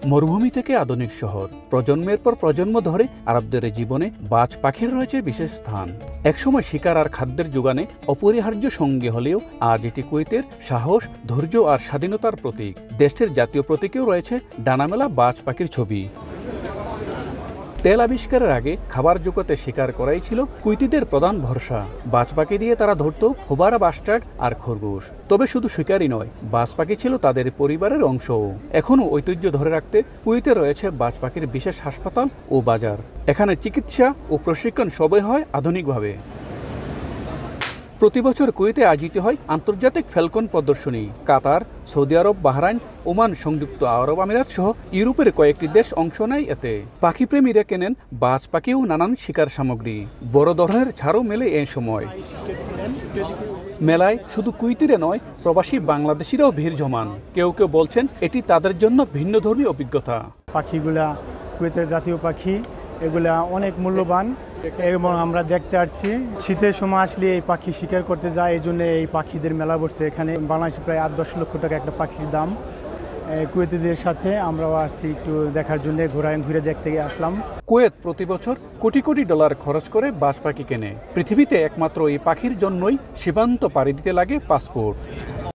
মরুভূমি থেকে আধুনিক শহর, প্রজন্মের পর প্রজন্ম ধরে আরবদের জীবনে বাজ পাখির রয়েছে বিশেষ স্থান। একসময় শিকার আর খাদ্যের যোগানে অপরিহার্য সঙ্গী হলেও আজ এটি কুয়েতের সাহস, ধৈর্য আর স্বাধীনতার প্রতীক। দেশটির জাতীয় প্রতীকেও রয়েছে ডানামেলা বাজ পাখির ছবি। তেল আবিষ্কারের আগে খাবার জগতে শিকার করাই ছিল কুইতিদের প্রধান ভরসা। বাজ পাখি দিয়ে তারা ধরত হোবারা, বাস্টার্ড আর খরগোশ। তবে শুধু শিকারই নয়, বাজ পাখি ছিল তাদের পরিবারের অংশও। এখনও ঐতিহ্য ধরে রাখতে কুয়েতে রয়েছে বাজ পাখির বিশেষ হাসপাতাল ও বাজার। এখানে চিকিৎসা ও প্রশিক্ষণ সবই হয় আধুনিকভাবে। প্রতি বছর কুয়েতে আয়োজিত হয় আন্তর্জাতিক ফ্যালকন প্রদর্শনী। কাতার, সৌদি আরব, বাহরাইন, ওমান, সংযুক্ত আরব আমিরাত সহ ইউরোপের কয়েকটি দেশ অংশ নেয় এতে। পাখিপ্রেমীরা কেনেন বাজ পাখি ও নানান শিকার সামগ্রী। বড় ধরনের ছাড়ও মেলে এ সময়। মেলায় শুধু কুয়েতিরে নয়, প্রবাসী বাংলাদেশিরাও ভিড় জমান। কেউ কেউ বলছেন এটি তাদের জন্য ভিন্নধর্মী অভিজ্ঞতা। পাখিগুলা কুয়েতের জাতীয় পাখি, এগুলা অনেক মূল্যবান এবং আমরা দেখতে আসছি শীতের সময় আসলে এই পাখি শিকার করতে যায়। এই জন্য এই পাখিদের মেলা বসছে এখানে। বাংলাদেশে প্রায় 8-10 লক্ষ টাকা একটা পাখির দাম। কুয়েতিদের সাথে আমরাও আসছি একটু দেখার জন্য, ঘুরে দেখতে আসলাম। কুয়েত প্রতি বছর কোটি কোটি ডলার খরচ করে বাজ পাখি কেনে। পৃথিবীতে একমাত্র এই পাখির জন্যই সীমান্ত পাড়ি দিতে লাগে পাসপোর্ট।